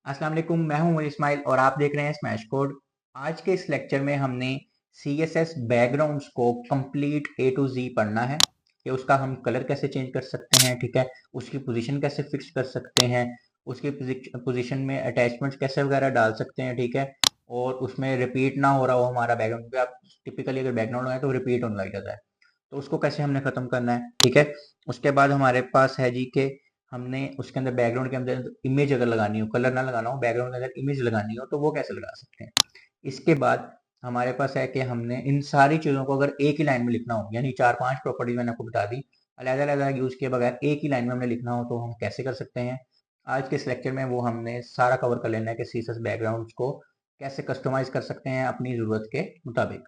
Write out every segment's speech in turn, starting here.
अस्सलाम वालेकुम, मैं हूं उमर इस्माइल और आप देख रहे हैं स्मैश कोड। आज के इस लेक्चर में हमने CSS बैकग्राउंड्स को कंप्लीट A to Z पढ़ना है कि उसका हम कलर कैसे चेंज कर सकते हैं, ठीक है, उसकी पोजीशन कैसे फिक्स कर सकते हैं, उसकी पोजीशन में अटैचमेंट्स कैसे वगैरह डाल सकते हैं, ठीक है, और उसमें रिपीट ना हो रहा हो हमारा बैकग्राउंड, क्योंकि आप टिपिकली अगर बैकग्राउंड है तो रिपीट होने लग जाता है, तो उसको कैसे हमने खत्म करना है, ठीक है। उसके बाद हमारे पास है जी के हमने उसके अंदर बैकग्राउंड के अंदर इमेज अगर लगानी हो, कलर ना लगाना हो, बैकग्राउंड के अंदर इमेज लगानी हो तो वो कैसे लगा सकते हैं। इसके बाद हमारे पास है कि हमने इन सारी चीज़ों को अगर एक ही लाइन में लिखना हो, यानी 4-5 प्रॉपर्टी मैंने आपको बता दी, अलग-अलग यूज़ किए बगैर एक ही लाइन में हमने लिखना हो तो हम कैसे कर सकते हैं। आज के इस लेक्चर में वो हमने सारा कवर कर लेना है कि CSS बैकग्राउंड्स को कैसे कस्टमाइज़ कर सकते हैं अपनी ज़रूरत के मुताबिक।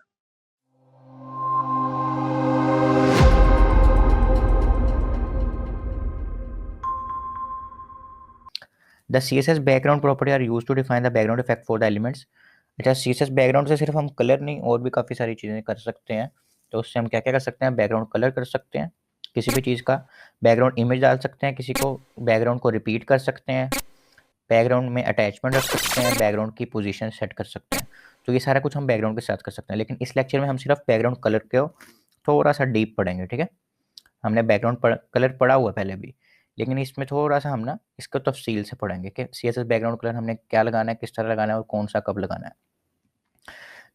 The CSS background property are used to define the background effect for the elements. अच्छा, CSS बैकग्राउंड से सिर्फ हम कलर नहीं और भी काफ़ी सारी चीज़ें कर सकते हैं। तो उससे हम क्या क्या कर सकते हैं, बैकग्राउंड कलर कर सकते हैं किसी भी चीज़ का, बैकग्राउंड इमेज डाल सकते हैं किसी को, बैकग्राउंड को रिपीट कर सकते हैं, बैकग्राउंड में अटैचमेंट रख सकते हैं, बैकग्राउंड की पोजीशन सेट कर सकते हैं। तो ये सारा कुछ हम बैकग्राउंड के साथ कर सकते हैं, लेकिन इस लेक्चर में हम सिर्फ बैकग्राउंड कलर को थोड़ा सा डीप पढ़ेंगे, ठीक है। हमने बैकग्राउंड कलर पढ़ा हुआ है पहले भी, लेकिन इसमें थोड़ा-सा हम ना इसको तफ़सील से पढ़ेंगे कि सीएसएस बैकग्राउंड कलर हमने क्या लगाना है, किस तरह लगाना है और कौन-सा कब लगाना है।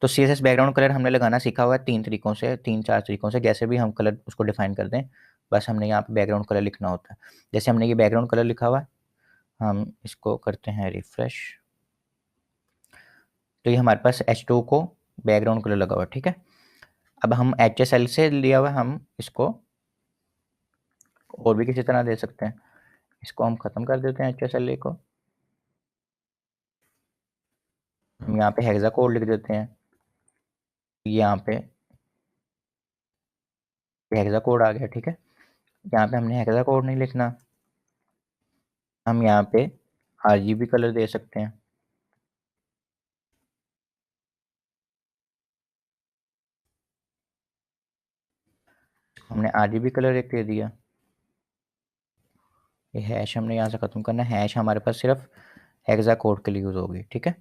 तो सीएसएस बैकग्राउंड कलर हमने लगाना सीखा हुआ है 3 तरीकों से, 3-4 तरीकों से, जैसे भी हम कलर उसको डिफ़ाइन कर दें, बस हमने यहाँ पे बैकग्राउंड कलर लिखना होता है। जैसे हमने ये बैकग्राउंड कलर लिखा हुआ है, हम इसको करते हैं रिफ्रेश, तो ये हमारे पास H2 को बैकग्राउंड कलर लगा हुआ है, ठीक है। अब हम HSL से लिया हुआ है, हम इसको और भी किसी तरह दे सकते हैं। इसको हम ख़त्म कर देते हैं HSLA को, हम यहाँ पे हेक्सा कोड लिख देते हैं। यहाँ पे हेक्सा कोड आ गया, ठीक है। यहाँ पे हमने हेक्सा कोड नहीं लिखना, हम यहाँ पे RGB कलर दे सकते हैं। हमने RGB कलर एक दे दिया। ये हैश हमने यहाँ से ख़त्म करना है, हैश हमारे पास सिर्फ हेक्सा कोड के लिए यूज़ होगी, ठीक है।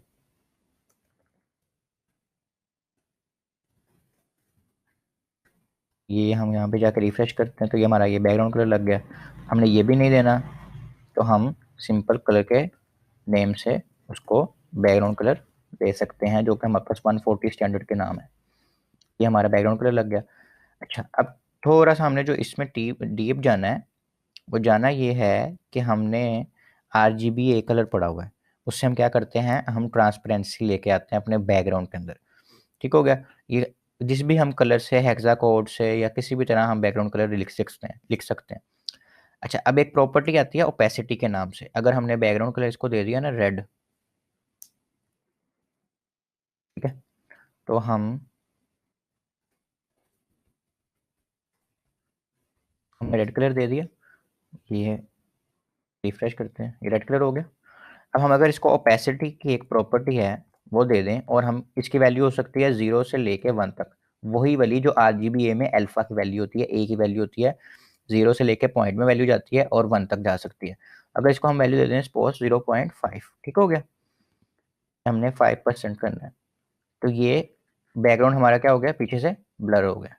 ये हम यहाँ पे जाकर रिफ्रेश करते हैं तो ये हमारा ये बैकग्राउंड कलर लग गया। हमने ये भी नहीं देना, तो हम सिंपल कलर के नेम से उसको बैकग्राउंड कलर दे सकते हैं, जो कि हमारे पास 140 स्टैंडर्ड के नाम है। ये हमारा बैकग्राउंड कलर लग गया। अच्छा, अब थोड़ा सा हमने जो इसमें डीप जाना है, वो जाना ये है कि हमने RGB ए कलर पड़ा हुआ है, उससे हम क्या करते हैं, हम ट्रांसपेरेंसी लेके आते हैं अपने बैकग्राउंड के अंदर, ठीक हो गया। ये जिस भी हम कलर से, हेक्सा कोड से या किसी भी तरह हम बैकग्राउंड कलर लिख सकते हैं। अच्छा, अब एक प्रॉपर्टी आती है ओपेसिटी के नाम से। अगर हमने बैकग्राउंड कलर इसको दे दिया ना रेड, ठीक है, तो हमने रेड कलर दे दिया, ये रिफ्रेश करते हैं, ये रेड कलर हो गया। अब हम अगर इसको ओपेसिटी की एक प्रॉपर्टी है वो दे दें, और हम इसकी वैल्यू हो सकती है 0 से लेके 1 तक, वही वाली जो RGBA में अल्फा की वैल्यू होती है, ए की वैल्यू होती है, 0 से लेके पॉइंट में वैल्यू जाती है और 1 तक जा सकती है। अगर इसको हम वैल्यू दे दें सपोज 0.5, ठीक हो गया, हमने 5% करना है, तो ये बैकग्राउंड हमारा क्या हो गया, पीछे से ब्लर हो गया।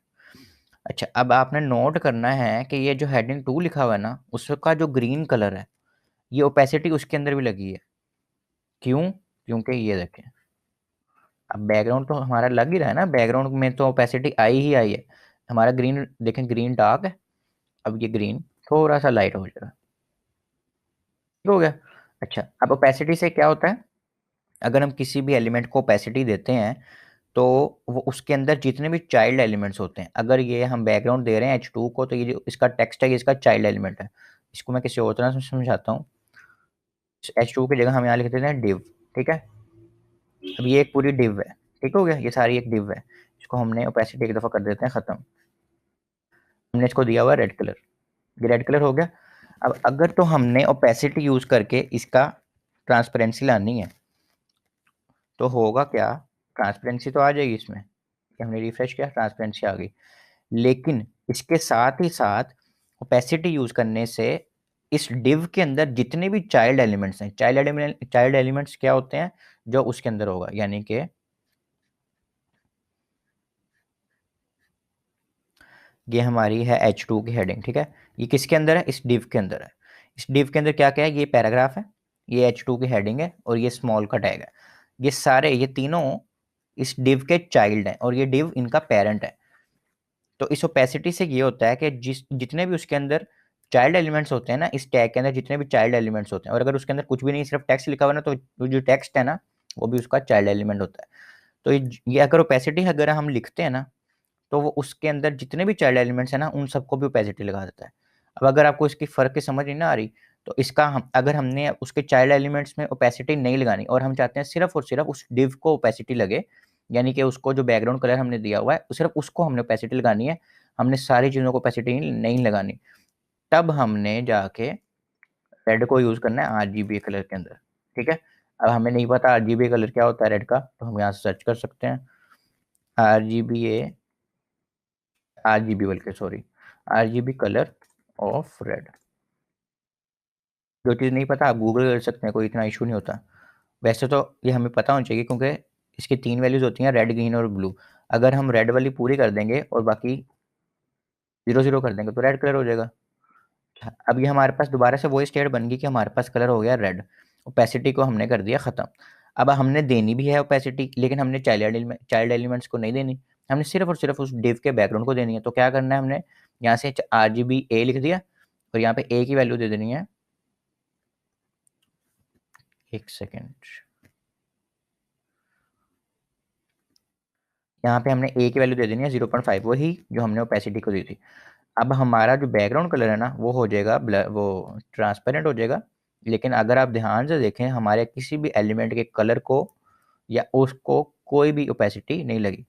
अच्छा, अब आपने नोट करना है कि ये जो हेडिंग 2 लिखा हुआ है ना, उसका जो ग्रीन कलर है, ये ओपेसिटी उसके अंदर भी लगी है। क्यों? क्योंकि ये देखें, अब बैकग्राउंड तो हमारा लग ही रहा है ना, बैकग्राउंड में तो ओपेसिटी आई ही आई है। हमारा ग्रीन देखें, ग्रीन डार्क है, अब ये ग्रीन थोड़ा सा लाइट हो जाएगा, ठीक हो गया। अच्छा, अब ओपेसिटी से क्या होता है, अगर हम किसी भी एलिमेंट को ओपेसिटी देते हैं तो वो उसके अंदर जितने भी चाइल्ड एलिमेंट्स होते हैं, अगर ये हम बैकग्राउंड दे रहे हैं H2 को, तो ये जो इसका टेक्स्ट है, ये इसका चाइल्ड एलिमेंट है। इसको मैं किसी और तरह से समझाता हूँ। H2 की जगह हम यहाँ लिख देते हैं div, ठीक है। अब ये एक पूरी div है, ठीक हो गया, ये सारी एक div है। इसको हमने ओपेसिटी एक दफ़ा कर देते हैं ख़त्म। हमने इसको दिया हुआ रेड कलर, ये रेड कलर हो गया। अब अगर तो हमने ओपेसिटी यूज़ करके इसका ट्रांसपेरेंसी लानी है, तो होगा क्या, ट्रांसपेरेंसी तो आ जाएगी इसमें, कि हमने रिफ्रेश किया, ट्रांसपेरेंसी आ गई। लेकिन इसके साथ ही साथ ओपेसिटी यूज़ करने से इस div के अंदर जितने भी चाइल्ड एलिमेंट्स हैं, चाइल्ड एलिमेंट्स क्या होते हैं, जो उसके अंदर होगा, यानी कि ये हमारी है H2 की हेडिंग, ठीक है। ये किसके अंदर है, इस div के अंदर है। इस div के अंदर क्या क्या है, ये पैराग्राफ है, ये H2 की हेडिंग है, और ये स्मॉल का टैग है। ये सारे, ये तीनों इस div के चाइल्ड हैं, और ये div इनका पेरेंट है। तो इस ओपेसिटी से ये होता है कि जितने भी उसके अंदर चाइल्ड एलिमेंट्स होते हैं ना, इस टैग के अंदर जितने भी चाइल्ड एलिमेंट्स होते हैं, और अगर उसके अंदर कुछ भी नहीं, सिर्फ टेक्स्ट लिखा हुआ है ना, तो जो टेक्स्ट है ना, वो भी उसका चाइल्ड एलिमेंट होता है। तो ये अगर ओपेसिटी अगर हम लिखते हैं ना, तो वो उसके अंदर जितने भी चाइल्ड एलिमेंट्स हैं ना, उन सबको भी ओपेसिटी लगा देता है। अब अगर आपको इसकी फ़र्क की समझ नहीं ना आ रही, तो इसका हम अगर हमने उसके चाइल्ड एलिमेंट्स में ओपेसिटी नहीं लगानी, और हम चाहते हैं सिर्फ और सिर्फ उस डिव को ओपेसिटी लगे, यानी कि उसको जो बैकग्राउंड कलर हमने दिया हुआ है सिर्फ उसको हमने ओपेसिटी लगानी है, हमने सारी चीज़ों को ओपेसिटी नहीं लगानी, तब हमने जाके रेड को यूज़ करना है आरजीबी कलर के अंदर, ठीक है। अब हमें नहीं पता आरजीबी कलर क्या होता है रेड का, तो हम यहाँ से सर्च कर सकते हैं आरजीबी, आरजीबी बल्कि sorry, RGB colour of red. जो चीज़ नहीं पता आप गूगल कर सकते हैं, कोई इतना इशू नहीं होता। वैसे तो ये हमें पता होना चाहिए, क्योंकि इसकी 3 वैल्यूज़ होती हैं, रेड, ग्रीन और ब्लू। अगर हम रेड वाली पूरी कर देंगे और बाकी 0 0 कर देंगे, तो रेड कलर हो जाएगा। अब ये हमारे पास दोबारा से वही स्टेट बन गई कि हमारे पास कलर हो गया रेड। ओपेसिटी को हमने कर दिया ख़त्म। अब हमने देनी भी है ओपेसिटी, लेकिन हमने चाइल्ड एलिमेंट्स को नहीं देनी, हमने सिर्फ और सिर्फ उस डिव के बैकग्राउंड को देनी है। तो क्या करना है, हमने यहाँ से RGB A लिख दिया, और यहाँ पे A की वैल्यू दे देनी है, एक सेकेंड, यहाँ पे हमने A की वैल्यू दे देनी है 0.5, वही जो हमने ओपेसिटी को दी थी। अब हमारा जो बैकग्राउंड कलर है ना, वो हो जाएगा वो ट्रांसपेरेंट हो जाएगा। लेकिन अगर आप ध्यान से देखें, हमारे किसी भी एलिमेंट के कलर को या उसको कोई भी ओपेसिटी नहीं लगी।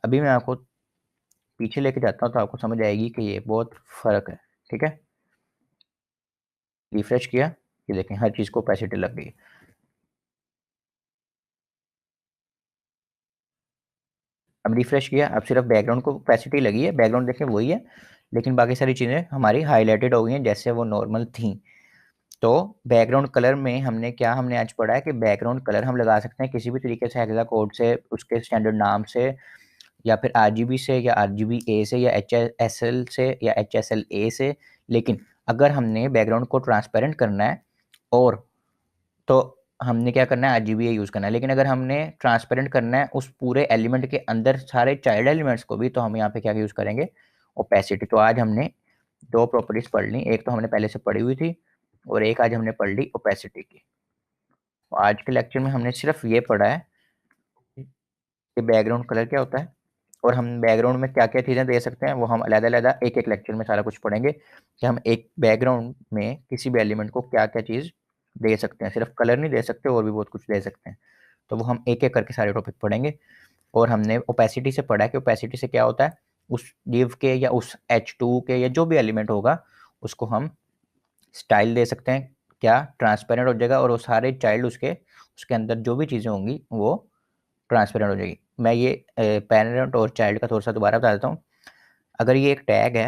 अभी मैं आपको पीछे लेके जाता हूँ, तो आपको समझ आएगी कि ये बहुत फ़र्क है, ठीक है। रिफ्रेश किया, ये देखें हर चीज़ को ओपेसिटी लग गई। अब रिफ्रेश किया, अब सिर्फ बैकग्राउंड को ओपेसिटी लगी है, बैकग्राउंड देखें वही है, लेकिन बाकी सारी चीज़ें हमारी हाईलाइटेड हो गई हैं जैसे वो नॉर्मल थी। तो बैकग्राउंड कलर में हमने आज पढ़ा है कि बैकग्राउंड कलर हम लगा सकते हैं किसी भी तरीके से, हेक्सा कोड से, उसके स्टैंडर्ड नाम से, या फिर आरजीबी से, या आरजीबी ए से, या एचएसएल से, या एचएसएल ए से। लेकिन अगर हमने बैकग्राउंड को ट्रांसपेरेंट करना है, और तो हमने क्या करना है, आरजीबी यूज़ करना है। लेकिन अगर हमने ट्रांसपेरेंट करना है उस पूरे एलिमेंट के अंदर सारे चाइल्ड एलिमेंट्स को भी, तो हम यहाँ पे क्या यूज़ करेंगे, ओपेसिटी। तो आज हमने 2 प्रॉपर्टीज पढ़ ली, एक तो हमने पहले से पढ़ी हुई थी, और एक आज हमने पढ़ ली ओपेसिटी की। तो आज के लेक्चर में हमने सिर्फ ये पढ़ा है कि बैकग्राउंड कलर क्या होता है, और हम बैकग्राउंड में क्या क्या चीज़ें दे सकते हैं, वो हम अलग-अलग एक एक लेक्चर में सारा कुछ पढ़ेंगे कि हम एक बैकग्राउंड में किसी भी एलिमेंट को क्या क्या चीज़ दे सकते हैं। सिर्फ कलर नहीं दे सकते, और भी बहुत कुछ दे सकते हैं। तो वो हम एक एक करके सारे टॉपिक पढ़ेंगे। और हमने ओपेसिटी से पढ़ा है कि ओपेसिटी से क्या होता है, उस डिव के या उस H2 के या जो भी एलिमेंट होगा, उसको हम स्टाइल दे सकते हैं, क्या ट्रांसपेरेंट हो जाएगा, और वो सारे चाइल्ड उसके उसके अंदर जो भी चीज़ें होंगी वो ट्रांसपेरेंट हो जाएगी। मैं ये पेरेंट और चाइल्ड का थोड़ा सा दोबारा बता देता हूँ। अगर ये एक टैग है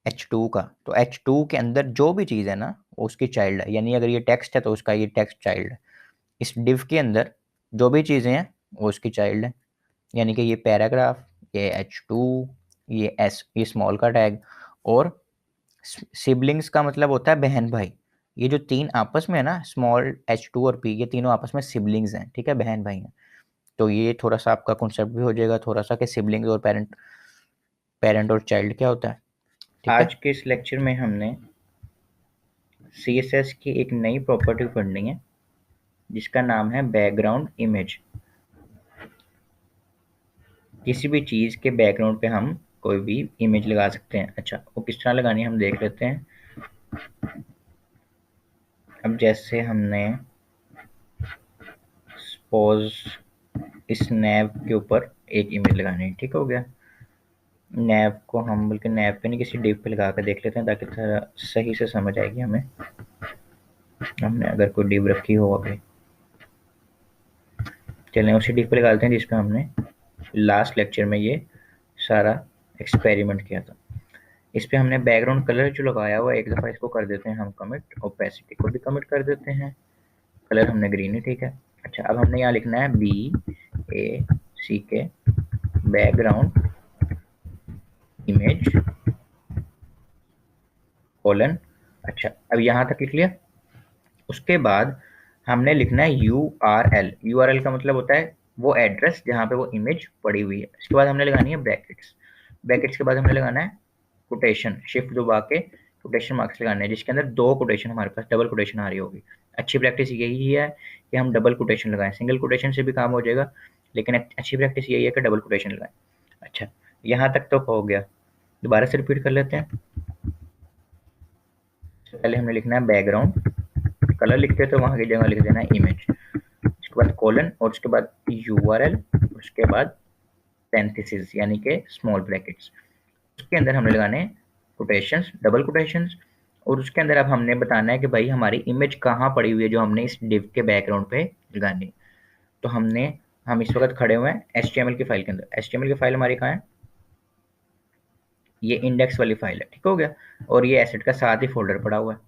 H2 का, तो H2 के अंदर जो भी चीज़ है ना, वो उसकी चाइल्ड है। यानी अगर ये टेक्स्ट है, तो उसका ये टेक्स्ट चाइल्ड है। इस डिव के अंदर जो भी चीज़ें हैं, वो उसकी चाइल्ड है। यानी कि ये पैराग्राफ, ये H2, ये स्मॉल का टैग, और सिबलिंग्स का मतलब होता है बहन भाई। ये जो 3 आपस में है ना, स्मॉल H2 और P, ये तीनों आपस में सिबलिंग्स हैं, ठीक है, बहन भाई हैं। तो ये थोड़ा सा आपका कॉन्सेप्ट भी हो जाएगा थोड़ा सा कि सिबलिंग्स और पेरेंट पेरेंट और चाइल्ड क्या होता है, ठीक है। आज के इस लेक्चर में हमने CSS की एक नई प्रॉपर्टी पढ़नी है जिसका नाम है बैकग्राउंड इमेज। किसी भी चीज़ के बैकग्राउंड पे हम कोई भी इमेज लगा सकते हैं। अच्छा, वो किस तरह लगानी है हम देख लेते हैं। अब जैसे हमने सपोज इस नैव के ऊपर एक इमेज लगानी है, ठीक हो गया। नैव को हम बल्कि नैव पे नहीं, किसी डिव पे लगा कर देख लेते हैं ताकि थोड़ा सही से समझ आएगी हमें। हमने अगर कोई डिव रखी हो अभी, चलें उसी डिव पे लगा लेते हैं जिस पे हमने लास्ट लेक्चर में ये सारा एक्सपेरिमेंट किया था। इस पे हमने बैकग्राउंड कलर जो लगाया हुआ है, एक दफ़ा इसको कर देते हैं हम कमिट, ओपेसिटी को भी कमिट कर देते हैं, कलर हमने ग्रीन ही ठीक है। अच्छा, अब हमने यहाँ लिखना है BACK बैकग्राउंड इमेज कोलन। अच्छा, अब यहाँ तक लिख लिया। उसके बाद हमने लिखना है URL का मतलब होता है वो एड्रेस जहाँ पे वो इमेज पड़ी हुई है। इसके बाद हमने लगानी है ब्रैकेट्स, ब्रैकेट्स के बाद हमने लगाना है कोटेशन, शिफ्ट दबा के कोटेशन मार्क्स लगाने हैं जिसके अंदर 2 कोटेशन हमारे पास डबल कोटेशन आ रही होगी। अच्छी प्रैक्टिस यही है कि हम डबल कोटेशन लगाएं, सिंगल कोटेशन से भी काम हो जाएगा, लेकिन अच्छी प्रैक्टिस यही है कि डबल कोटेशन लगाएं। अच्छा, यहाँ तक तो हो गया, दोबारा से रिपीट कर लेते हैं। पहले हमने लिखना है बैकग्राउंड, कलर लिखते हैं तो वहाँ की जगह लिख देना है इमेज, उसके बाद कोलन और उसके बाद URL, उसके बाद पैरेंथेसिस यानी कि स्मॉल ब्रैकेट्स, उसके अंदर हमने लगाने कोटेशंस, डबल कोटेशंस, और उसके अंदर अब हमने बताना है कि भाई हमारी इमेज कहाँ पड़ी हुई है जो हमने इस डिव के बैकग्राउंड पे लगानी। तो हम इस वक्त खड़े हुए हैं HTML की फाइल के अंदर। HTML की फाइल हमारी कहाँ है, ये इंडेक्स वाली फाइल है, ठीक हो गया। और ये एसेट का साथ ही फोल्डर पड़ा हुआ है,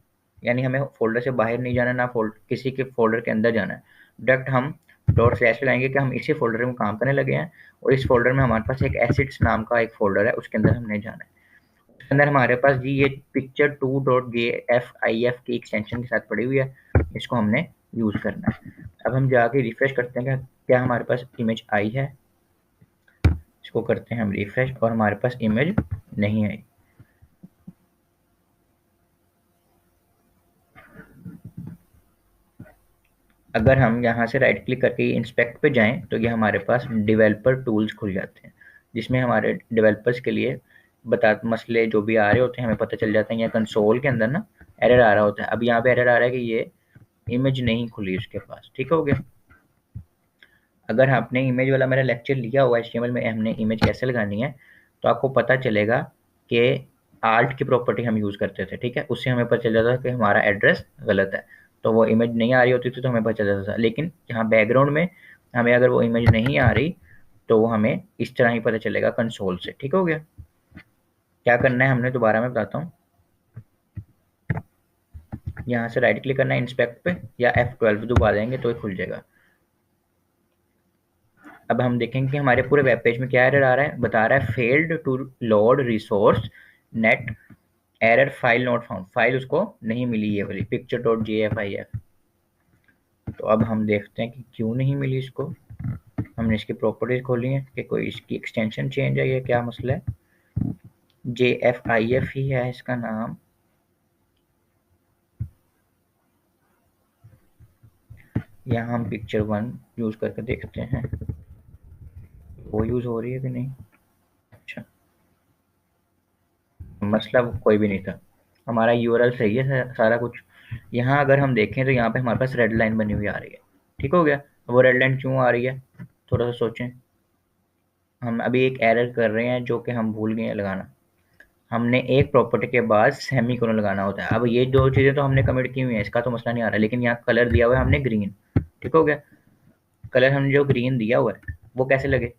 यानी हमें फोल्डर से बाहर नहीं जाना, ना किसी के फोल्डर के अंदर जाना है। डायरेक्ट हम डॉट स्लैश लगाएंगे कि हम इसी फोल्डर में काम करने लगे हैं, और इस फोल्डर में हमारे पास एक एसेट्स नाम का एक फोल्डर है, उसके अंदर हमने जाना है। उसके अंदर हमारे पास जी ये picture2.jfif की एक्सटेंशन के साथ पड़ी हुई है, इसको हमने यूज करना है। अब हम जाके रिफ्रेश करते हैं कि क्या हमारे पास इमेज आई है, इसको करते हैं हम रिफ्रेश और हमारे पास इमेज नहीं आई। अगर हम यहाँ से राइट क्लिक करके इंस्पेक्ट पे जाएं तो ये हमारे पास डेवलपर टूल्स खुल जाते हैं, जिसमें हमारे डेवलपर्स के लिए मसले जो भी आ रहे होते हैं हमें पता चल जाता है। यहाँ कंसोल के अंदर ना एरर आ रहा होता है, अब यहाँ पे एरर आ रहा है कि ये इमेज नहीं खुली उसके पास, ठीक हो गया। अगर आपने इमेज वाला मेरा लेक्चर लिया हुआ है HTML में हमने इमेज कैसे लगानी है, तो आपको पता चलेगा कि आल्ट की प्रॉपर्टी हम यूज़ करते थे, ठीक है, उससे हमें पता चल जाता है कि हमारा एड्रेस गलत है, तो वो इमेज नहीं आ रही होती थी तो हमें पता चल जाता था। लेकिन यहाँ बैकग्राउंड में हमें अगर वो इमेज नहीं आ रही तो वो हमें इस तरह ही पता चलेगा कंसोल से, ठीक हो गया। क्या करना है हमने, दोबारा मैं बताता हूँ। यहाँ से राइट क्लिक करना है इंस्पेक्ट पे या F12 दबा देंगे तो ये खुल जाएगा। अब हम देखेंगे कि हमारे पूरे वेब पेज में क्या एरर आ रहा है, बता रहा है failed to load resource net error file not found, file उसको नहीं मिली ये वाली picture.jfif। तो अब हम देखते हैं कि क्यों नहीं मिली इसको। हमने इसकी प्रॉपर्टीज खोली है कि कोई इसकी एक्सटेंशन चेंज है या क्या मसला है। JFIF ही है इसका नाम। यहाँ हम पिक्चर 1 यूज करके देखते हैं वो यूज हो रही है कि नहीं। अच्छा, मसला कोई भी नहीं था, हमारा URL सही है सारा कुछ। यहाँ अगर हम देखें तो यहाँ पे हमारे पास रेड लाइन बनी हुई आ रही है, ठीक हो गया। वो रेड लाइन क्यों आ रही है, थोड़ा सा सोचें। हम अभी एक एरर कर रहे हैं जो कि हम भूल गए हैं लगाना। हमने एक प्रॉपर्टी के बाद सेमीकोलन लगाना होता है। अब ये दो चीज़ें तो हमने कमिट की हुई हैं, इसका तो मसला नहीं आ रहा, लेकिन यहाँ कलर दिया हुआ है हमने ग्रीन, ठीक हो गया। कलर हमने जो ग्रीन दिया हुआ है वो कैसे लगे,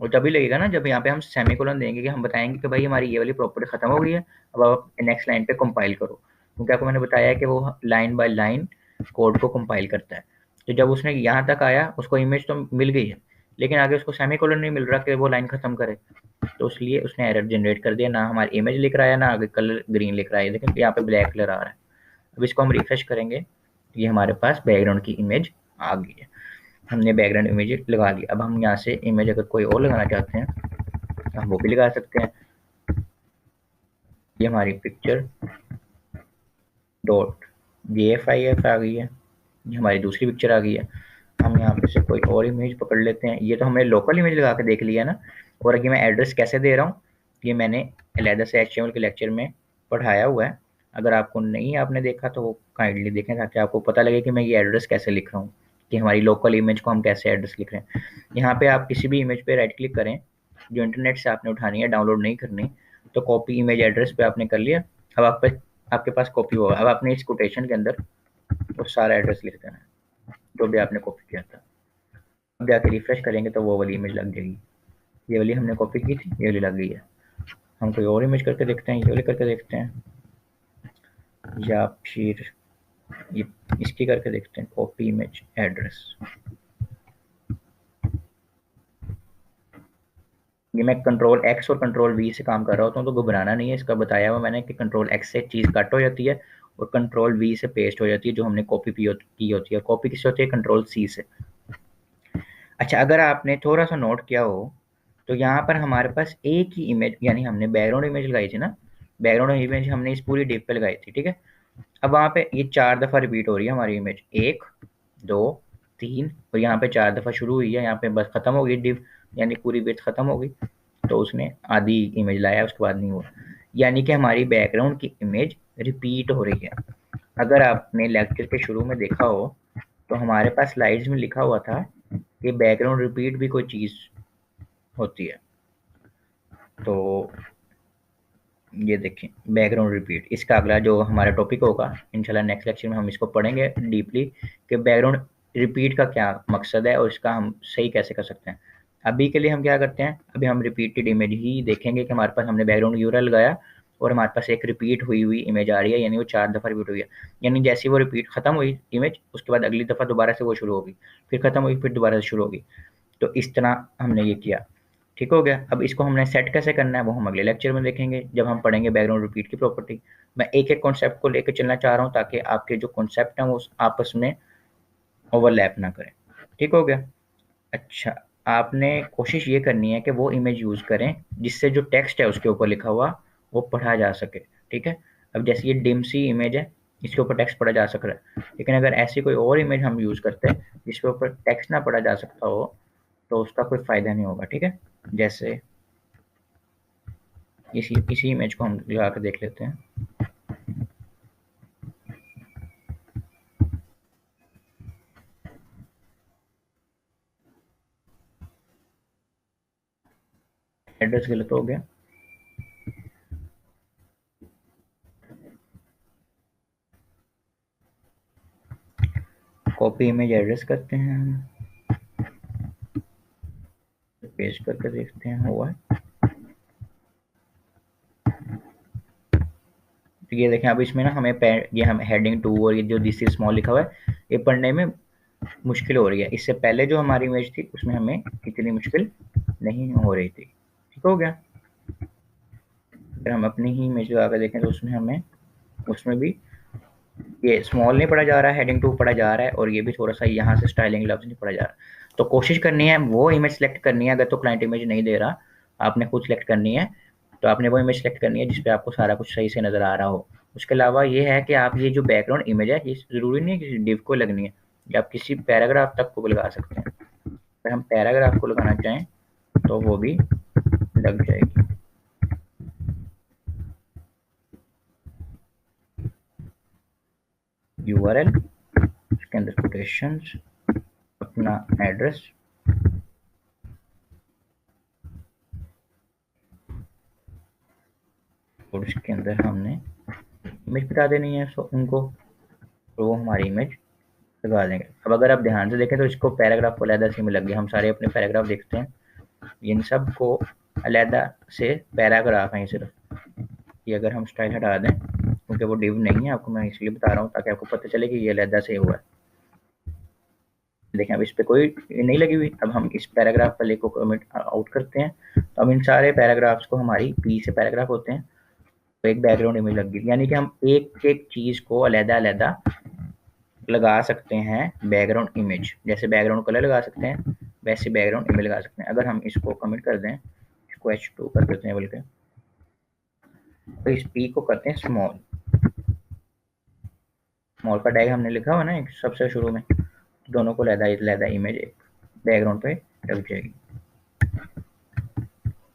वो तभी लगेगा ना जब यहाँ पे हम सेमीकोलन देंगे कि हम बताएंगे कि भाई हमारी ये वाली प्रॉपर्टी खत्म हो गई है, अब आप नेक्स्ट लाइन पे कंपाइल करो। क्योंकि आपको मैंने बताया है कि वो लाइन बाय लाइन कोड को कंपाइल करता है। तो जब उसने यहाँ तक आया उसको इमेज तो मिल गई है, लेकिन आगे उसको सेमीकोलन नहीं मिल रहा कि वो लाइन खत्म करे, तो इसलिए उसने एरर जनरेट कर दिया। ना हमारी इमेज लिख रहा है, ना आगे कलर ग्रीन लिख रहा है, लेकिन यहाँ पे ब्लैक कलर आ रहा है। अब इसको हम रिफ्रेश करेंगे, ये हमारे पास बैकग्राउंड की इमेज आ गई है, हमने बैकग्राउंड इमेज लगा ली। अब हम यहाँ से इमेज अगर कोई और लगाना चाहते हैं हम वो भी लगा सकते हैं। ये हमारी picture.jfif आ गई है, ये हमारी दूसरी पिक्चर आ गई है। हम यहाँ पे से कोई और इमेज पकड़ लेते हैं। ये तो हमने लोकल इमेज लगा के देख लिया ना। और अगर मैं एड्रेस कैसे दे रहा हूँ ये मैंने अलहदा से HTML के लेक्चर में पढ़ाया हुआ है, अगर आपको नहीं आपने देखा तो वो काइंडली देखें ताकि आपको पता लगे कि मैं ये एड्रेस कैसे लिख रहा हूँ, कि हमारी लोकल इमेज को हम कैसे एड्रेस लिख रहे हैं। यहाँ पे आप किसी भी इमेज पे राइट क्लिक करें जो इंटरनेट से आपने उठानी है, डाउनलोड नहीं करनी, तो कॉपी इमेज एड्रेस पे आपने कर लिया। अब आपके पास कॉपी होगा। अब आपने इस कोटेशन के अंदर वो सारा एड्रेस लिख देना है जो भी आपने कॉपी किया था। अब जाके रिफ्रेश करेंगे तो वो वाली इमेज लग जाएगी, ये वाली हमने कॉपी की थी, ये वाली लग गई है। हम कोई और इमेज करके देखते हैं, ये वाली करके देखते हैं, या फिर ये इसकी करके देखते हैं, कॉपी इमेज एड्रेस। ये मैं कंट्रोल एक्स और कंट्रोल वी से काम कर रहा होता हूँ, तो घबराना नहीं है, इसका बताया हुआ मैंने कि कंट्रोल एक्स से चीज़ कट हो जाती है और कंट्रोल वी से पेस्ट हो जाती है, जो हमने कॉपी की होती है। कॉपी किससे होती है? कंट्रोल सी से। अच्छा, अगर आपने थोड़ा सा नोट किया हो तो यहाँ पर हमारे पास एक ही इमेज, यानी हमने बैकग्राउंड इमेज लगाई थी ना, बैकग्राउंड इमेज हमने इस पूरी डिव पे लगाई थी, ठीक है। अब वहाँ पे ये 4 दफ़ा रिपीट हो रही है हमारी इमेज, 1 2 3, और यहाँ पे 4 दफ़ा शुरू हुई है, यहाँ पे बस खत्म हो गई डिव, यानी पूरी विड्थ खत्म हो गई, तो उसने आधी इमेज लाया, उसके बाद नहीं हुआ। यानी कि हमारी बैकग्राउंड की इमेज रिपीट हो रही है। अगर आपने लेक्चर के शुरू में देखा हो तो हमारे पास स्लाइड्स में लिखा हुआ था कि बैकग्राउंड रिपीट भी कोई चीज़ होती है। तो ये देखें, बैकग्राउंड रिपीट, इसका अगला जो हमारा टॉपिक होगा इंशाल्लाह नेक्स्ट लेक्चर में हम इसको पढ़ेंगे डीपली कि बैकग्राउंड रिपीट का क्या मकसद है और इसका हम सही कैसे कर सकते हैं। अभी के लिए हम क्या करते हैं, अभी हम रिपीटेड इमेज ही देखेंगे कि हमारे पास हमने बैकग्राउंड यूआरएल लगाया और हमारे पास एक रिपीट हुई हुई इमेज आ रही है, यानी वो 4 दफ़ा रिपीट हुई है। यानी जैसे वो रिपीट खत्म हुई इमेज, उसके बाद अगली दफ़ा दोबारा से वो शुरू होगी, फिर खत्म हुई, फिर दोबारा से शुरू होगी। तो इस तरह हमने ये किया, ठीक हो गया। अब इसको हमने सेट कैसे करना है वो हम अगले लेक्चर में देखेंगे, जब हम पढ़ेंगे बैकग्राउंड रिपीट की प्रॉपर्टी। मैं एक एक कॉन्सेप्ट को लेकर चलना चाह रहा हूँ ताकि आपके जो कॉन्सेप्ट हैं वो आपस में ओवरलैप ना करें, ठीक हो गया। अच्छा, आपने कोशिश ये करनी है कि वो इमेज यूज़ करें जिससे जो टेक्स्ट है उसके ऊपर लिखा हुआ वो पढ़ा जा सके, ठीक है। अब जैसे ये डिम सी इमेज है, इसके ऊपर टेक्स्ट पढ़ा जा सक रहा है, लेकिन अगर ऐसी कोई और इमेज हम यूज़ करते हैं जिसके ऊपर टेक्स्ट ना पढ़ा जा सकता हो तो उसका कोई फ़ायदा नहीं होगा, ठीक है। जैसे इसी इमेज को हम लगा कर देख लेते हैं। एड्रेस गलत हो गया, कॉपी इमेज एड्रेस करते हैं, पेस्ट करके देखते हैं हुआ है। तो ये देखें, अब इसमें ना हमें ये हम हेडिंग 2 और ये जो दिस इज स्मॉल लिखा हुआ है ये पढ़ने में मुश्किल हो रही है। इससे पहले जो हमारी इमेज थी उसमें हमें इतनी मुश्किल नहीं हो रही थी, ठीक हो गया। अगर हम अपनी ही इमेज लगा कर देखें तो उसमें भी ये स्मॉल नहीं पढ़ा जा रहा है, हेडिंग 2 पढ़ा जा रहा है, और ये भी थोड़ा सा यहाँ से स्टाइलिंग लफ्ज नहीं पढ़ा जा रहा। तो कोशिश करनी है वो इमेज सेलेक्ट करनी है, अगर तो क्लाइंट इमेज नहीं दे रहा आपने खुद सेलेक्ट करनी है, तो आपने वो इमेज सेलेक्ट करनी है जिसपे आपको सारा कुछ सही से नज़र आ रहा हो। उसके अलावा ये है कि आप ये जो बैकग्राउंड इमेज है ये ज़रूरी नहीं है किसी डिव को लगनी है, या आप किसी पैराग्राफ तक को लगा सकते हैं। अगर हम पैराग्राफ को लगाना चाहें तो वो भी लग जाएगी। यूआरएल, उसके अंदर कोटेशंस, अपना एड्रेस, और उसके अंदर हमने इमेज बता देनी है उनको, तो वो हमारी इमेज लगा देंगे। अब अगर आप ध्यान से देखें तो इसको पैराग्राफ को अलहदा से में लग गया, हम सारे अपने पैराग्राफ देखते हैं, इन सब को अलहदा से पैराग्राफ हैं सिर्फ। ये अगर हम स्टाइल हटा दें, क्योंकि वो डिव नहीं है, आपको मैं इसलिए बता रहा हूँ ताकि आपको पता चले कि ये अलहदा से हुआ है। देखें अब इस पर कोई नहीं लगी हुई। अब हम इस पैराग्राफ वाले को कमेंट आउट करते हैं, तो अब इन सारे पैराग्राफ्स को, हमारी पी से पैराग्राफ होते हैं, तो एक बैकग्राउंड इमेज लग गई। यानी कि हम एक एक चीज़ को अलहदा अलहदा लगा सकते हैं बैकग्राउंड इमेज, जैसे बैकग्राउंड कलर लगा सकते हैं वैसे बैकग्राउंड इमेज लगा सकते हैं। अगर हम इसको कमेंट कर दें, इसको H2 कर देते हैं बल्कि, तो इस P को करते हैं स्मॉल, स्मॉल का टैग हमने लिखा हुआ ना एक सबसे शुरू में, दोनों को लहदा इमेज एक बैकग्राउंड पे लग जाएगी।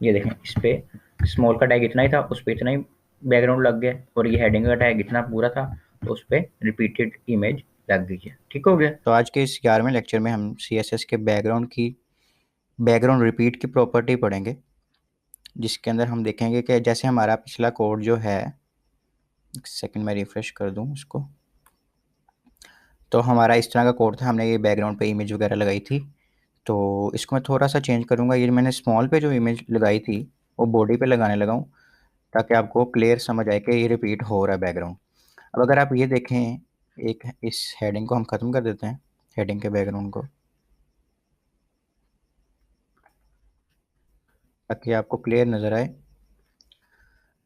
ये देखें, इस पे स्मॉल का टैग इतना ही था, उस पर इतना ही बैकग्राउंड लग गया, और ये हेडिंग का टैग इतना पूरा था तो उस पर रिपीटेड इमेज लग गई है, ठीक हो गया। तो आज के इस 11वें लेक्चर में हम CSS के बैकग्राउंड रिपीट की प्रॉपर्टी पढ़ेंगे, जिसके अंदर हम देखेंगे कि जैसे हमारा पिछला कोड जो है, एक सेकंड में रिफ़्रेश कर दूं उसको, तो हमारा इस तरह का कोड था, हमने ये बैकग्राउंड पे इमेज वगैरह लगाई थी। तो इसको मैं थोड़ा सा चेंज करूँगा, ये मैंने स्मॉल पे जो इमेज लगाई थी वो बॉडी पे लगाने लगा हूँ। ताकि आपको क्लियर समझ आए कि ये रिपीट हो रहा है बैकग्राउंड। अब अगर आप ये देखें, एक इस हेडिंग को हम ख़त्म कर देते हैं, हेडिंग के बैकग्राउंड को, ताकि आपको क्लियर नज़र आए।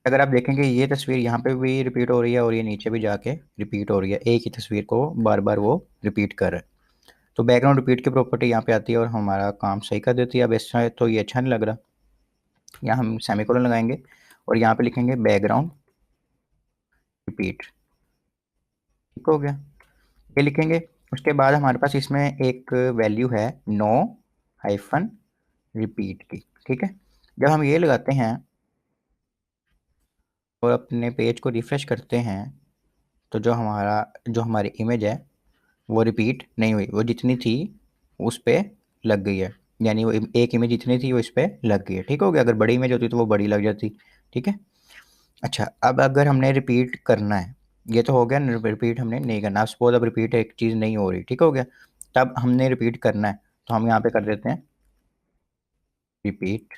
अगर आप देखेंगे ये तस्वीर यहाँ पे भी रिपीट हो रही है और ये नीचे भी जाके रिपीट हो रही है, एक ही तस्वीर को बार बार वो रिपीट कर रहा है। तो बैकग्राउंड रिपीट की प्रॉपर्टी यहाँ पे आती है और हमारा काम सही कर देती है। अब ऐसा तो ये अच्छा नहीं लग रहा, यहाँ हम सेमीकोलन लगाएंगे और यहाँ पे लिखेंगे बैकग्राउंड रिपीट। ठीक हो गया, ये लिखेंगे। उसके बाद हमारे पास इसमें एक वैल्यू है नो हाइफन रिपीट की। ठीक है, जब हम ये लगाते हैं और अपने पेज को रिफ्रेश करते हैं तो जो हमारी इमेज है वो रिपीट नहीं हुई, वो जितनी थी उस पर लग गई है। यानी वो एक इमेज जितनी थी वो इस पर लग गई है। ठीक हो गया, अगर बड़ी इमेज होती तो वो बड़ी लग जाती। ठीक है, अच्छा अब अगर हमने रिपीट करना है, ये तो हो गया रिपीट हमने नहीं करना। सपोज अब रिपीट एक चीज़ नहीं हो रही, ठीक हो गया, तब हमने रिपीट करना है तो हम यहाँ पे कर देते हैं रिपीट,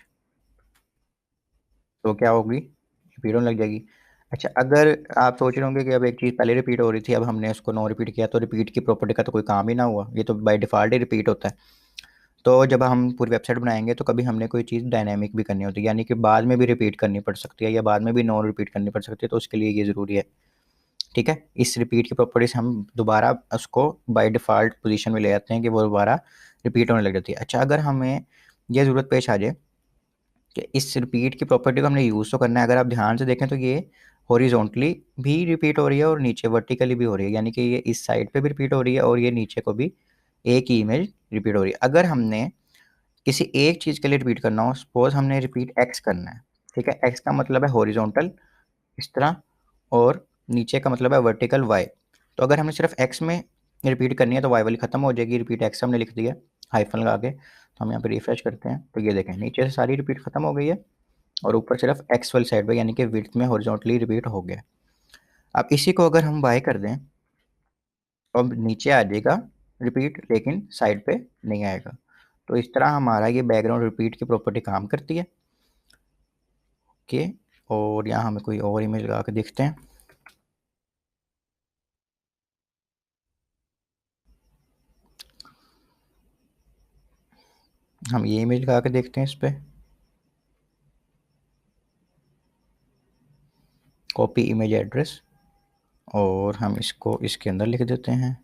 तो क्या होगी, रिपीट होने लग जाएगी। अच्छा अगर आप सोच रहे होंगे कि अब एक चीज़ पहले रिपीट हो रही थी, अब हमने उसको नो रिपीट किया, तो रिपीट की प्रॉपर्टी का तो कोई काम ही ना हुआ, ये तो बाय डिफ़ॉल्ट ही रिपीट होता है। तो जब हम पूरी वेबसाइट बनाएंगे तो कभी हमने कोई चीज़ डायनामिक भी करनी होती है, यानी कि बाद में भी रिपीट करनी पड़ सकती है या बाद में भी नो रिपीट करनी पड़ सकती है, तो उसके लिए ये ज़रूरी है। ठीक है, इस रिपीट की प्रॉपर्टी से हम दोबारा उसको बाय डिफ़ॉल्ट पोजीशन में ले आते हैं कि वो दोबारा रिपीट होने लग जाती है। अच्छा अगर हमें यह ज़रूरत पेश आ जाए कि इस रिपीट की प्रॉपर्टी को हमने यूज़ तो करना है, अगर आप ध्यान से देखें तो ये हॉरिजॉन्टली भी रिपीट हो रही है और नीचे वर्टिकली भी हो रही है, यानी कि ये इस साइड पे भी रिपीट हो रही है और ये नीचे को भी एक ही इमेज रिपीट हो रही है। अगर हमने किसी एक चीज़ के लिए रिपीट करना हो, सपोज हमने रिपीट एक्स करना है, ठीक है, एक्स का मतलब है हॉरिजॉन्टल इस तरह और नीचे का मतलब है वर्टिकल वाई। तो अगर हमने सिर्फ एक्स में रिपीट करनी है तो वाई वाली खत्म हो जाएगी, रिपीट एक्स हमने लिख दिया हाइफन लगा के। तो हम यहाँ पे रिफ्रेश करते हैं तो ये देखें नीचे से सारी रिपीट खत्म हो गई है और ऊपर सिर्फ एक्स वाली साइड पे यानी कि विड्थ में हॉरिजॉन्टली रिपीट हो गया। अब इसी को अगर हम वाई कर दें तो अब नीचे आ जाएगा रिपीट लेकिन साइड पे नहीं आएगा। तो इस तरह हमारा ये बैकग्राउंड रिपीट की प्रॉपर्टी काम करती है। ओके, और यहाँ हमें कोई और इमेज लगा के देखते हैं। हम ये इमेज लगा के देखते हैं इस पर, कॉपी इमेज एड्रेस, और हम इसको इसके अंदर लिख देते हैं।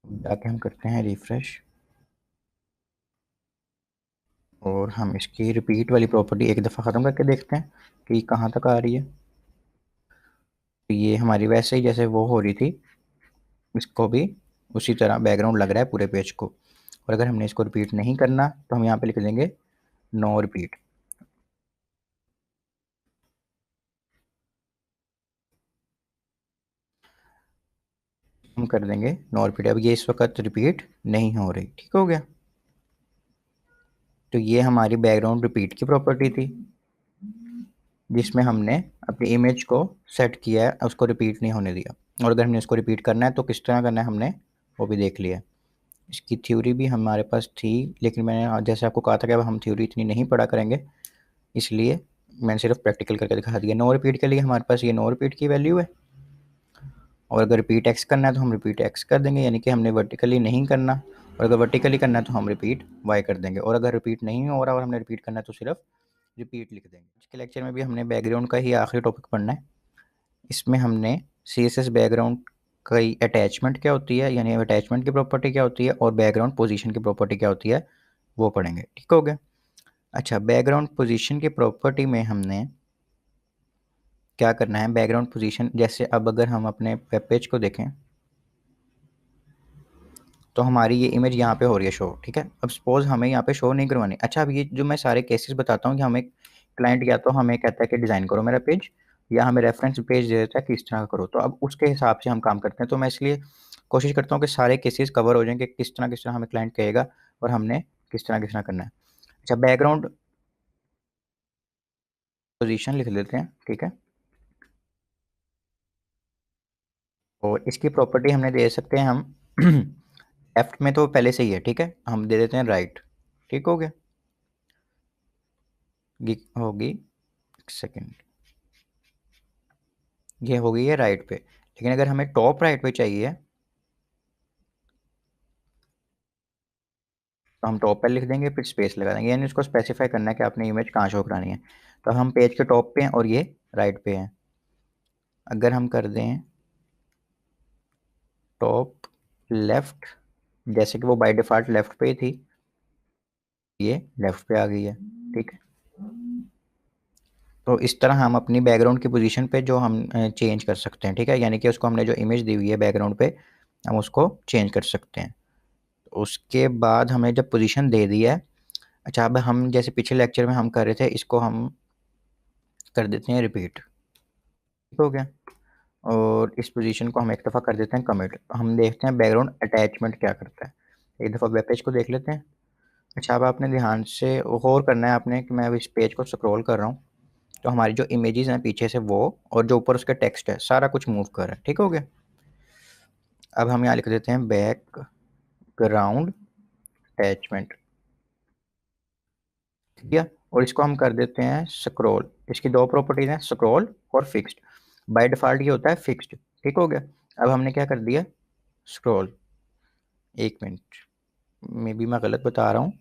जाके हम करते हैं रिफ्रेश और हम इसकी रिपीट वाली प्रॉपर्टी एक दफ़ा ख़त्म करके देखते हैं कि कहाँ तक आ रही है। तो ये हमारी वैसे ही जैसे वो हो रही थी, इसको भी उसी तरह बैकग्राउंड लग रहा है पूरे पेज को। और अगर हमने इसको रिपीट नहीं करना तो हम यहाँ पे लिख देंगे नो रिपीट। हम कर देंगे नो रिपीट। अब ये इस वक्त रिपीट नहीं हो रही। ठीक हो गया, तो ये हमारी बैकग्राउंड रिपीट की प्रॉपर्टी थी जिसमें हमने अपनी इमेज को सेट किया है, उसको रिपीट नहीं होने दिया। और अगर हमने इसको रिपीट करना है तो किस तरह करना है हमने वो भी देख लिया। इसकी थ्योरी भी हमारे पास थी, लेकिन मैंने जैसे आपको कहा था कि अब हम थ्योरी इतनी नहीं पढ़ा करेंगे, इसलिए मैंने सिर्फ प्रैक्टिकल करके दिखा दिया। नो रिपीट के लिए हमारे पास ये नो रिपीट की वैल्यू है, और अगर रिपीट एक्स करना है तो हम रिपीट एक्स कर देंगे, यानी कि हमने वर्टिकली नहीं करना, और अगर वर्टिकली करना है तो हम रिपीट वाई कर देंगे, और अगर रिपीट नहीं हो रहा और हमने रिपीट करना है तो सिर्फ रिपीट लिख देंगे। इसके लेक्चर में भी हमने बैकग्राउंड का ही आखिरी टॉपिक पढ़ना है। इसमें हमने CSS बैकग्राउंड की अटैचमेंट क्या होती है, यानी अटैचमेंट की प्रॉपर्टी क्या होती है, और बैकग्राउंड पोजीशन की प्रॉपर्टी क्या होती है वो पढ़ेंगे। ठीक हो गया। अच्छा, बैकग्राउंड पोजीशन की प्रॉपर्टी में हमने क्या करना है, बैकग्राउंड पोजीशन जैसे अब अगर हम अपने वेब पेज को देखें तो हमारी ये इमेज यहाँ पे हो रही है शो। ठीक है, अब सपोज हमें यहाँ पे शो नहीं करवानी। अच्छा, अब ये जो मैं सारे केसेस बताता हूँ कि हमें क्लाइंट या तो हमें कहता है कि डिज़ाइन करो मेरा पेज, या हमें रेफरेंस पेज दे देता है कि इस तरह करो, तो अब उसके हिसाब से हम काम करते हैं। तो मैं इसलिए कोशिश करता हूँ कि सारे केसेस कवर हो जाएँ कि किस तरह हमें क्लाइंट कहेगा और हमने किस तरह करना है। अच्छा, बैकग्राउंड पोजीशन लिख लेते हैं। ठीक है, और इसकी प्रॉपर्टी हमने दे सकते हैं हम लेफ्ट में तो पहले से ही है। ठीक है, हम दे देते हैं राइट। ठीक हो गया, होगी एक सेकेंड, ये हो गई है राइट पे, लेकिन अगर हमें टॉप राइट पे चाहिए तो हम टॉप पे लिख देंगे, फिर स्पेस लगा देंगे, यानी उसको स्पेसिफाई करना है कि आपने इमेज कहाँ शो करानी है। तो हम पेज के टॉप पे हैं और ये राइट पे हैं। अगर हम कर दें टॉप लेफ्ट, जैसे कि वो बाय डिफ़ॉल्ट लेफ्ट पे ही थी, ये लेफ्ट पे आ गई है, ठीक है। तो इस तरह हम अपनी बैकग्राउंड की पोजीशन पे जो हम चेंज कर सकते हैं, ठीक है, यानी कि उसको हमने जो इमेज दी हुई है बैकग्राउंड पे, हम उसको चेंज कर सकते हैं। तो उसके बाद हमें जब पोजीशन दे दी है, अच्छा अब हम जैसे पिछले लेक्चर में हम कर रहे थे, इसको हम कर देते हैं रिपीट, ठीक हो गया। और इस पोजीशन को हम एक दफ़ा कर देते हैं कमिट। हम देखते हैं बैकग्राउंड अटैचमेंट क्या करता है। एक दफ़ा वेब पेज को देख लेते हैं। अच्छा अब आपने ध्यान से गौर करना है आपने कि मैं अब इस पेज को स्क्रॉल कर रहा हूँ, तो हमारी जो इमेजेस हैं पीछे से वो, और जो ऊपर उसका टेक्स्ट है, सारा कुछ मूव कर रहा है, ठीक हो गया। अब हम यहाँ लिख देते हैं बैकग्राउंड अटैचमेंट, ठीक है। और इसको हम कर देते हैं स्क्रॉल। इसकी दो प्रॉपर्टीज हैं, स्क्रॉल और फिक्स्ड। बाय डिफ़ॉल्ट ये होता है फिक्स्ड, ठीक हो गया। अब हमने क्या कर दिया, स्क्रॉल, एक मिनट, मे बी मैं गलत बता रहा हूँ।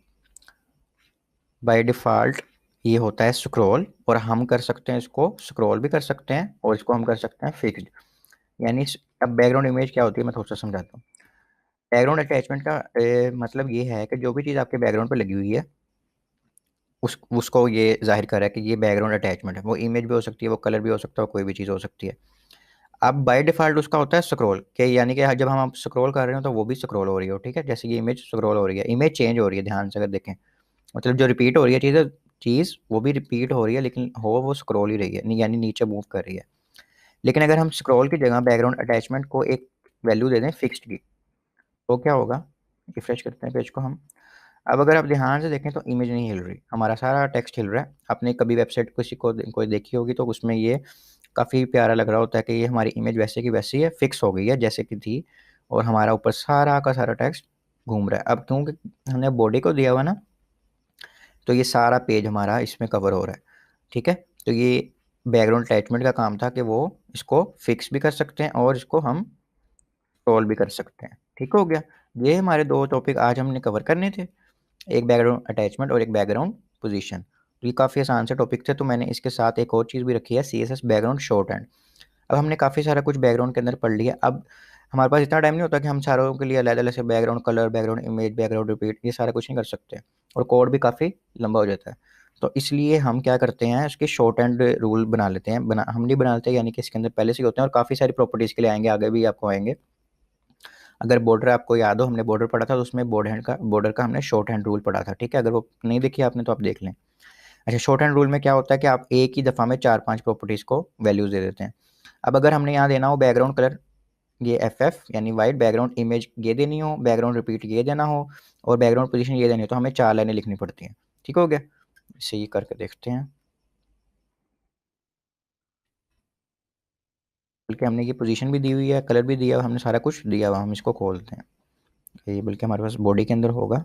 बाय डिफ़ॉल्ट ये होता है स्क्रॉल, और हम कर सकते हैं इसको स्क्रॉल भी कर सकते हैं, और इसको हम कर सकते हैं फिक्स्ड। यानी अब बैकग्राउंड इमेज क्या होती है मैं थोड़ा सा समझाता हूँ। बैकग्राउंड अटैचमेंट का मतलब ये है कि जो भी चीज़ आपके बैकग्राउंड पे लगी हुई है, उसको ये जाहिर कर रहा है कि ये बैकग्राउंड अटैचमेंट है। वो इमेज भी हो सकती है, वो कलर भी हो सकता है, कोई भी चीज़ हो सकती है। अब बाय डिफ़ॉल्ट उसका होता है स्क्रॉल, कि यानी कि जब हम स्क्रॉल कर रहे हो तो वो भी स्क्रॉल हो रही हो, ठीक है। जैसे ये इमेज स्क्रॉल हो रही है, इमेज चेंज हो रही है, ध्यान से अगर देखें, मतलब जो रिपीट हो रही है चीज़ वो भी रिपीट हो रही है, लेकिन हो वो स्क्रॉल ही रही है, यानी नीचे मूव कर रही है। लेकिन अगर हम स्क्रॉल की जगह बैकग्राउंड अटैचमेंट को एक वैल्यू दे दें फिक्स्ड की, तो क्या होगा, रिफ्रेश करते हैं पेज को हम। अब अगर आप ध्यान से देखें तो इमेज नहीं हिल रही, हमारा सारा टेक्स्ट हिल रहा है। आपने कभी वेबसाइट किसी को कोई देखी होगी तो उसमें ये काफ़ी प्यारा लग रहा होता है कि ये हमारी इमेज वैसे की वैसी है, फिक्स हो गई है जैसे कि थी, और हमारा ऊपर सारा का सारा टेक्स्ट घूम रहा है। अब क्योंकि हमने बॉडी को दिया हुआ ना, तो ये सारा पेज हमारा इसमें कवर हो रहा है, ठीक है। तो ये बैकग्राउंड अटैचमेंट का काम था कि वो इसको फिक्स भी कर सकते हैं और इसको हम स्क्रॉल भी कर सकते हैं, ठीक हो गया। ये हमारे दो टॉपिक आज हमने कवर करने थे, एक बैकग्राउंड अटैचमेंट और एक बैकग्राउंड पोजीशन। तो ये काफ़ी आसान से टॉपिक थे, तो मैंने इसके साथ एक और चीज़ भी रखी है, CSS बैकग्राउंड शॉर्ट हैंड। अब हमने काफ़ी सारा कुछ बैकग्राउंड के अंदर पढ़ लिया। अब हमारे पास इतना टाइम नहीं होता कि हम सारों के लिए अलग-अलग से background colour, background image, background repeat, ये सारा कुछ नहीं कर सकते, और कोड भी काफ़ी लंबा हो जाता है। तो इसलिए हम क्या करते हैं, इसके शॉर्ट हैंड रूल बना लेते हैं। हम नहीं बनाते, यानी कि इसके अंदर पहले से ही होते हैं, और काफ़ी सारी प्रॉपर्टीज़ के लिए आएंगे, आगे भी आपको आएंगे। अगर बॉर्डर आपको याद हो, हमने बॉर्डर पढ़ा था, तो उसमें बॉर्डर का हमने शॉर्ट हैंड रूल पढ़ा था, ठीक है। अगर वो नहीं देखी आपने तो आप देख लें। अच्छा, शॉर्ट हैंड रूल में क्या होता है कि आप एक ही दफ़ा में 4-5 प्रॉपर्टीज़ को वैल्यूज़ दे देते हैं। अब अगर हमने यहाँ देना हो बैकग्राउंड कलर, ये FF यानी वाइट, बैकग्राउंड इमेज ये देनी हो, बैकग्राउंड रिपीट ये देना हो, और बैकग्राउंड पोजीशन ये देनी हो, तो हमें 4 लाइनें लिखनी पड़ती हैं, ठीक हो गया। इसे ये करके देखते हैं, बल्कि हमने ये पोजीशन भी दी हुई है, कलर भी दिया हुआ, हमने सारा कुछ दिया हुआ। हम इसको खोलते हैं, ये बल्कि हमारे पास बॉडी के अंदर होगा,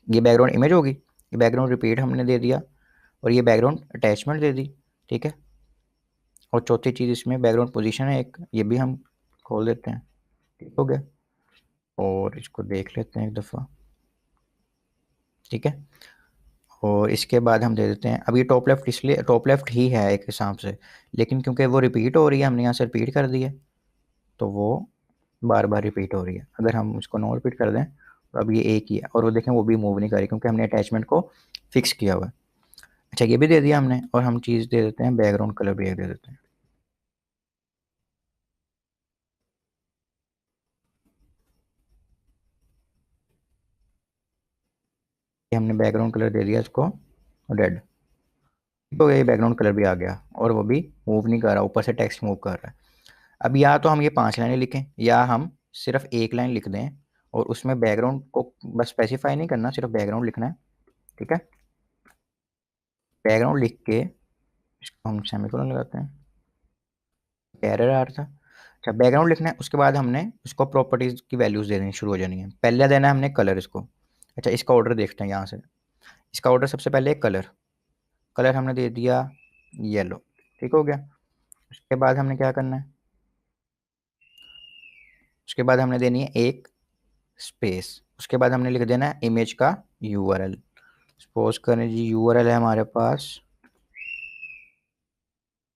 ये बैकग्राउंड इमेज होगी, ये बैकग्राउंड रिपीट हमने दे दिया, और ये बैकग्राउंड अटैचमेंट दे दी, ठीक है। और चौथी चीज़ इसमें बैकग्राउंड पोजीशन है एक, ये भी हम खोल देते हैं, ठीक हो गया। और इसको देख लेते हैं एक दफ़ा, ठीक है। और इसके बाद हम दे देते हैं, अब ये टॉप लेफ्ट इसलिए टॉप लेफ्ट ही है एक हिसाब से, लेकिन क्योंकि वो रिपीट हो रही है, हमने यहाँ से रिपीट कर दी है, तो वो बार बार रिपीट हो रही है। अगर हम उसको नो रिपीट कर दें तो अब ये एक ही है, और वो देखें वो भी मूव नहीं कर रही, क्योंकि हमने अटैचमेंट को फिक्स किया हुआ है। अच्छा, ये भी दे दिया हमने, और हम चीज़ दे देते हैं बैकग्राउंड कलर भी एक दे देते हैं। ये हमने बैकग्राउंड कलर दे दिया इसको रेड, तो ये बैकग्राउंड कलर भी आ गया, और वो भी मूव नहीं कर रहा, ऊपर से टेक्स्ट मूव कर रहा है। अब या तो हम ये 5 लाइनें लिखें, या हम सिर्फ एक लाइन लिख दें, और उसमें बैकग्राउंड को बस स्पेसिफाई नहीं करना, सिर्फ बैकग्राउंड लिखना है, ठीक है। बैकग्राउंड लिख के इसको हम सेमीकोलन लगाते हैं, एरर आ रहा था। अच्छा, बैकग्राउंड लिखना है, उसके बाद हमने उसको प्रॉपर्टीज़ की वैल्यूज़ देनी शुरू हो जानी है। पहले देना है हमने कलर इसको। अच्छा, इसका ऑर्डर देखते हैं यहाँ से। इसका ऑर्डर सबसे पहले कलर, कलर हमने दे दिया येलो। ठीक हो गया। उसके बाद हमने क्या करना है, उसके बाद हमने देनी है एक स्पेस, उसके बाद हमने लिख देना है इमेज का यूआरएल। सपोज करें जी यूआरएल है हमारे पास,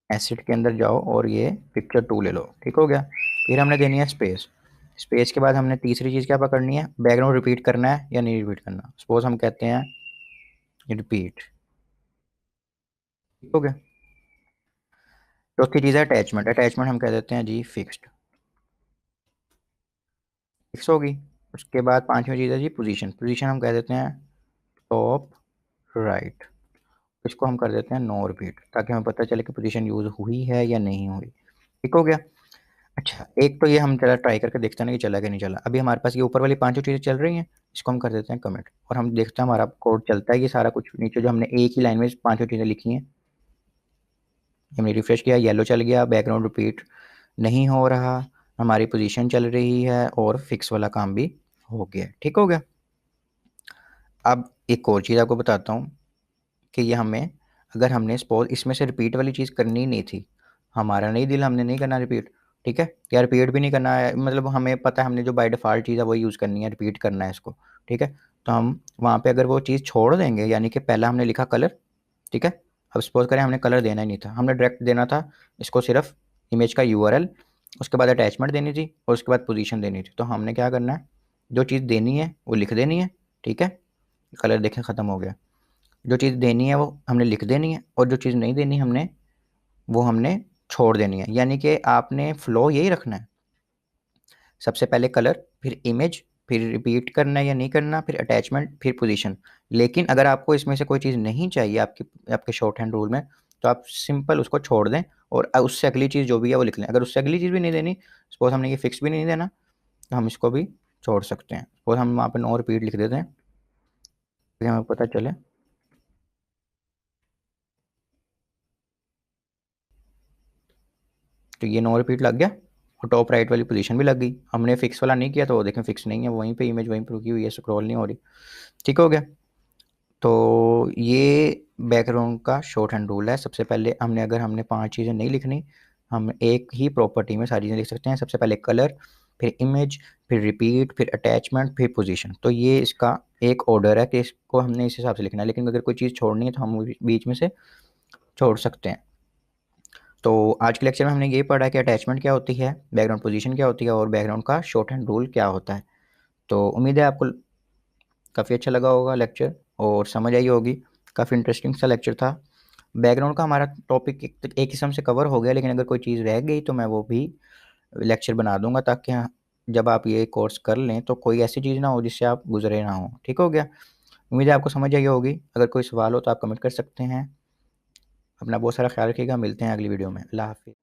एसिड के अंदर जाओ और ये पिक्चर 2 ले लो। ठीक हो गया। फिर हमने देनी है स्पेस। स्पेस के बाद हमने तीसरी चीज़ क्या पकड़नी है, बैकग्राउंड रिपीट करना है या नहीं रिपीट करना। सपोज हम कहते हैं रिपीट। ठीक हो गया। चौथी चीज़ है अटैचमेंट। अटैचमेंट हम कह देते हैं जी फिक्स्ड। फिक्स होगी। उसके बाद पांचवी चीज़ है जी पोजीशन। पोजीशन हम कह देते हैं टॉप राइट। इसको हम कर देते हैं नो रिपीट, ताकि हमें पता चले कि पोजीशन यूज हुई है या नहीं हुई। ठीक हो गया। अच्छा, एक तो ये हम चला ट्राई करके देखते हैं ना कि चला कि नहीं चला। अभी हमारे पास ये ऊपर वाली पांचों चीज़ें चल रही हैं, इसको हम कर देते हैं कमिट और हम देखते हैं हमारा कोड चलता है। ये सारा कुछ नीचे जो हमने एक ही लाइन में पांचों चीज़ें लिखी हैं, हमने रिफ्रेश किया, येलो चल गया, बैकग्राउंड रिपीट नहीं हो रहा, हमारी पोजीशन चल रही है और फिक्स वाला काम भी हो गया। ठीक हो गया। अब एक और चीज़ आपको बताता हूँ कि ये हमें, अगर हमने सपोज इसमें से रिपीट वाली चीज़ करनी नहीं थी, हमारा नहीं दिल, हमने नहीं करना रिपीट, ठीक है, या रिपीट भी नहीं करना है, मतलब हमें पता है हमने जो बाय डिफ़ॉल्ट चीज़ है वही यूज़ करनी है, रिपीट करना है इसको, ठीक है, तो हम वहाँ पे अगर वो चीज़ छोड़ देंगे, यानी कि पहला हमने लिखा कलर, ठीक है, अब सपोज करें हमने कलर देना ही नहीं था, हमने डायरेक्ट देना था इसको सिर्फ इमेज का यूआरएल, उसके बाद अटैचमेंट देनी थी और उसके बाद पोजीशन देनी थी। तो हमने क्या करना है, जो चीज़ देनी है वो लिख देनी है, ठीक है, कलर देखें ख़त्म हो गया। जो चीज़ देनी है वो हमने लिख देनी है और जो चीज़ नहीं देनी हमने वो हमने छोड़ देनी है। यानी कि आपने फ्लो यही रखना है, सबसे पहले कलर, फिर इमेज, फिर रिपीट करना है या नहीं करना, फिर अटैचमेंट, फिर पोजीशन। लेकिन अगर आपको इसमें से कोई चीज़ नहीं चाहिए आपके शॉर्ट हैंड रूल में, तो आप सिंपल उसको छोड़ दें और उससे अगली चीज़ जो भी है वो लिख लें। अगर उससे अगली चीज़ भी नहीं देनी, सपोज हमने ये फिक्स भी नहीं देना, तो हम इसको भी छोड़ सकते हैं। सपोज हम वहाँ पर नो रिपीट लिख देते हैं ताकि हमें पता चले। तो ये नो रिपीट लग गया और टॉप राइट वाली पोजीशन भी लग गई। हमने फिक्स वाला नहीं किया तो वो देखें फिक्स नहीं है, वहीं पे इमेज वहीं पे रुकी हुई है, स्क्रॉल नहीं हो रही। ठीक हो गया। तो ये बैकग्राउंड का शॉर्ट हैंड रूल है। सबसे पहले हमने 5 चीज़ें नहीं लिखनी, हम एक ही प्रॉपर्टी में सारी चीज़ें लिख सकते हैं। सबसे पहले कलर, फिर इमेज, फिर रिपीट, फिर अटैचमेंट, फिर पोजीशन। तो ये इसका एक ऑर्डर है कि इसको हमने इस हिसाब से लिखना है, लेकिन अगर कोई चीज़ छोड़नी है तो हम बीच में से छोड़ सकते हैं। तो आज के लेक्चर में हमने ये पढ़ा कि अटैचमेंट क्या होती है, बैकग्राउंड पोजीशन क्या होती है और बैकग्राउंड का शॉर्ट हैंड रूल क्या होता है। तो उम्मीद है आपको काफ़ी अच्छा लगा होगा लेक्चर और समझ आई होगी। काफ़ी इंटरेस्टिंग सा लेक्चर था। बैकग्राउंड का हमारा टॉपिक एक किस्म से कवर हो गया, लेकिन अगर कोई चीज़ रह गई तो मैं वो भी लेक्चर बना दूंगा, ताकि जब आप ये कोर्स कर लें तो कोई ऐसी चीज़ ना हो जिससे आप गुजरे ना हो। ठीक हो गया। उम्मीद है आपको समझ आई होगी। अगर कोई सवाल हो तो आप कमेंट कर सकते हैं। अपना बहुत सारा ख्याल रखिएगा। मिलते हैं अगली वीडियो में। अल्लाह हाफिज़।